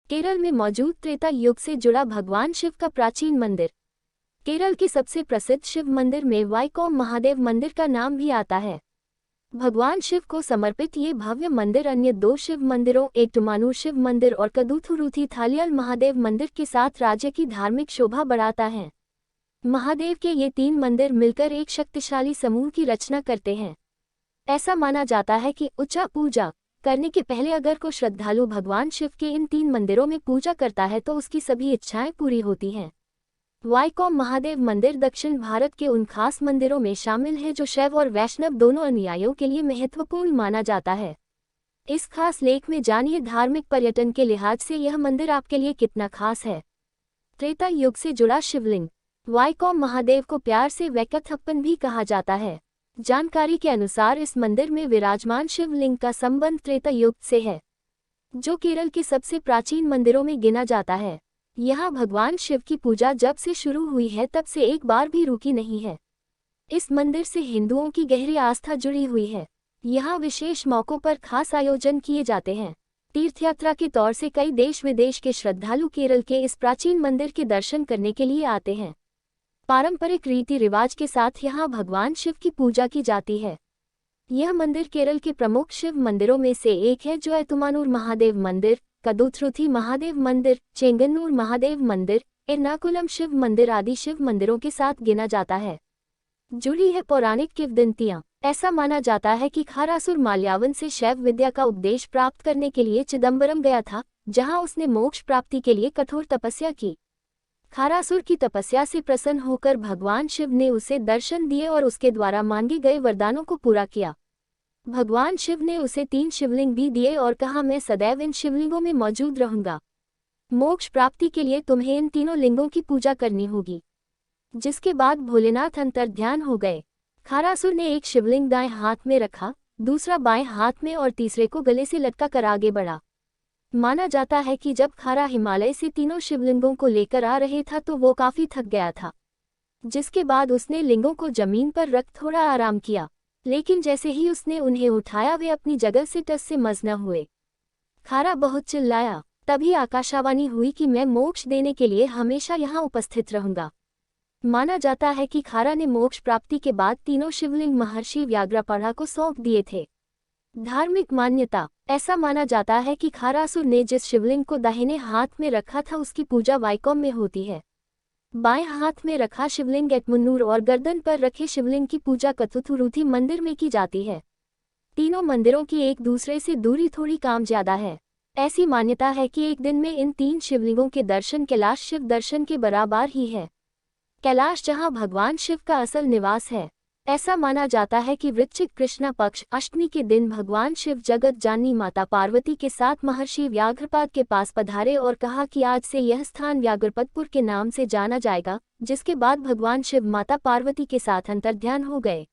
केरल में मौजूद त्रेता युग से जुड़ा भगवान शिव का प्राचीन मंदिर। केरल के सबसे प्रसिद्ध शिव मंदिर में वाईकोम महादेव मंदिर का नाम भी आता है। भगवान शिव को समर्पित ये भव्य मंदिर अन्य दो शिव मंदिरों एट्टुमानूर शिव मंदिर और कदुथुरुथी थालियल महादेव मंदिर के साथ राज्य की धार्मिक शोभा बढ़ाता है। महादेव के ये तीन मंदिर मिलकर एक शक्तिशाली समूह की रचना करते हैं। ऐसा माना जाता है कि उच्च पूजा करने के पहले अगर कोई श्रद्धालु भगवान शिव के इन तीन मंदिरों में पूजा करता है तो उसकी सभी इच्छाएं पूरी होती हैं। वाईकोम महादेव मंदिर दक्षिण भारत के उन खास मंदिरों में शामिल है जो शैव और वैष्णव दोनों अनुयायियों के लिए महत्वपूर्ण माना जाता है। इस खास लेख में जानिए धार्मिक पर्यटन के लिहाज से यह मंदिर आपके लिए कितना खास है। त्रेता युग से जुड़ा शिवलिंग। वाईकोम महादेव को प्यार से वैकथप्पन भी कहा जाता है। जानकारी के अनुसार इस मंदिर में विराजमान शिवलिंग का संबंध त्रेता युग से है, जो केरल के सबसे प्राचीन मंदिरों में गिना जाता है। यहाँ भगवान शिव की पूजा जब से शुरू हुई है तब से एक बार भी रुकी नहीं है। इस मंदिर से हिंदुओं की गहरी आस्था जुड़ी हुई है। यहाँ विशेष मौक़ों पर खास आयोजन किए जाते हैं। तीर्थयात्रा के तौर से कई देश विदेश के श्रद्धालु केरल के इस प्राचीन मंदिर के दर्शन करने के लिए आते हैं। पारंपरिक रीति रिवाज के साथ यहाँ भगवान शिव की पूजा की जाती है। यह मंदिर केरल के प्रमुख शिव मंदिरों में से एक है, जो एट्टुमानूर महादेव मंदिर, कदुथुरुथी महादेव मंदिर, चेंगन्नूर महादेव मंदिर, एर्नाकुलम शिव मंदिर आदि शिव मंदिरों के साथ गिना जाता है। जुड़ी है पौराणिक किंवदंतियां। ऐसा माना जाता है कि खारासुर माल्यावन से शैव विद्या का उपदेश प्राप्त करने के लिए चिदम्बरम गया था, जहां उसने मोक्ष प्राप्ति के लिए कठोर तपस्या की। खारासुर की तपस्या से प्रसन्न होकर भगवान शिव ने उसे दर्शन दिए और उसके द्वारा मांगे गए वरदानों को पूरा किया। भगवान शिव ने उसे 3 शिवलिंग भी दिए और कहा, मैं सदैव इन शिवलिंगों में मौजूद रहूंगा। मोक्ष प्राप्ति के लिए तुम्हें इन तीनों लिंगों की पूजा करनी होगी। जिसके बाद भोलेनाथ अंतर्ध्यान हो गए। खारासुर ने एक शिवलिंग दाएं हाथ में रखा, दूसरा बाएं हाथ में और तीसरे को गले से लटका कर आगे बढ़ा। माना जाता है कि जब खारा हिमालय से तीनों शिवलिंगों को लेकर आ रहे था तो वो काफी थक गया था, जिसके बाद उसने लिंगों को जमीन पर रख थोड़ा आराम किया, लेकिन जैसे ही उसने उन्हें उठाया वे अपनी जगह से टस से मस न हुए। खारा बहुत चिल्लाया। तभी आकाशवाणी हुई कि मैं मोक्ष देने के लिए हमेशा यहाँ उपस्थित रहूंगा। माना जाता है कि खारा ने मोक्ष प्राप्ति के बाद तीनों शिवलिंग महर्षि व्याघ्रपाढ़ा को सौंप दिए थे। धार्मिक मान्यता। ऐसा माना जाता है कि खारासुर ने जिस शिवलिंग को दाहिने हाथ में रखा था उसकी पूजा वाईकोम में होती है। बाएं हाथ में रखा शिवलिंग एट्टुमानूर और गर्दन पर रखे शिवलिंग की पूजा कदुथुरुथी मंदिर में की जाती है। तीनों मंदिरों की एक दूसरे से दूरी थोड़ी कम ज्यादा है। ऐसी मान्यता है कि एक दिन में इन 3 शिवलिंगों के दर्शन कैलाश शिव दर्शन के बराबर ही है। कैलाश जहाँ भगवान शिव का असल निवास है। ऐसा माना जाता है कि वृश्चिक कृष्ण पक्ष अष्टमी के दिन भगवान शिव जगत जाननी माता पार्वती के साथ महर्षि व्याघ्रपाद के पास पधारे और कहा कि आज से यह स्थान व्याघ्रपदपुर के नाम से जाना जाएगा, जिसके बाद भगवान शिव माता पार्वती के साथ अंतर्ध्यान हो गए।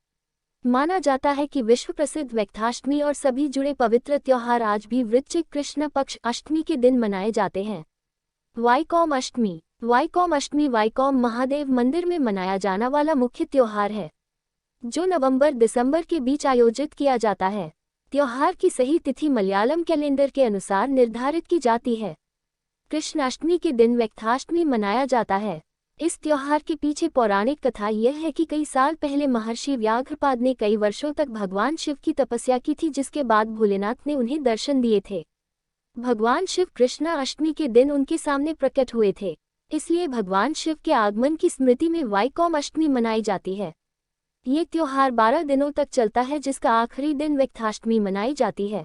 माना जाता है कि विश्व प्रसिद्ध वैकुंठाष्टमी और सभी जुड़े पवित्र त्योहार आज भी वृश्चिक कृष्ण पक्ष अष्टमी के दिन मनाए जाते हैं। वाईकोम अष्टमी। वाईकोम अष्टमी वाईकोम महादेव मंदिर में मनाया जाना वाला मुख्य त्योहार है, जो नवंबर-दिसंबर के बीच आयोजित किया जाता है। त्योहार की सही तिथि मलयालम कैलेंडर के अनुसार निर्धारित की जाती है। कृष्णाष्टमी के दिन वैकुंठाष्टमी मनाया जाता है। इस त्योहार के पीछे पौराणिक कथा यह है कि कई साल पहले महर्षि व्याघ्रपाद ने कई वर्षों तक भगवान शिव की तपस्या की थी, जिसके बाद भोलेनाथ ने उन्हें दर्शन दिए थे। भगवान शिव कृष्णाष्टमी के दिन उनके सामने प्रकट हुए थे, इसलिए भगवान शिव के आगमन की स्मृति में वाईकोम अष्टमी मनाई जाती है। ये त्योहार 12 दिनों तक चलता है, जिसका आखिरी दिन वैकुंठाष्टमी मनाई जाती है।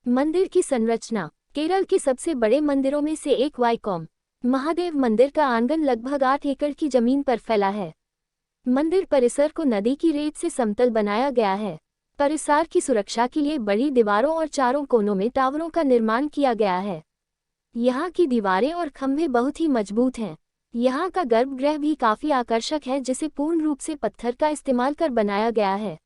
मंदिर की संरचना। केरल के सबसे बड़े मंदिरों में से एक वाईकोम महादेव मंदिर का आंगन लगभग 8 एकड़ की जमीन पर फैला है। मंदिर परिसर को नदी की रेत से समतल बनाया गया है। परिसर की सुरक्षा के लिए बड़ी दीवारों और चारों कोनों में टावरों का निर्माण किया गया है। यहाँ की दीवारें और खंभे बहुत ही मजबूत हैं। यहाँ का गर्भगृह भी काफी आकर्षक है, जिसे पूर्ण रूप से पत्थर का इस्तेमाल कर बनाया गया है।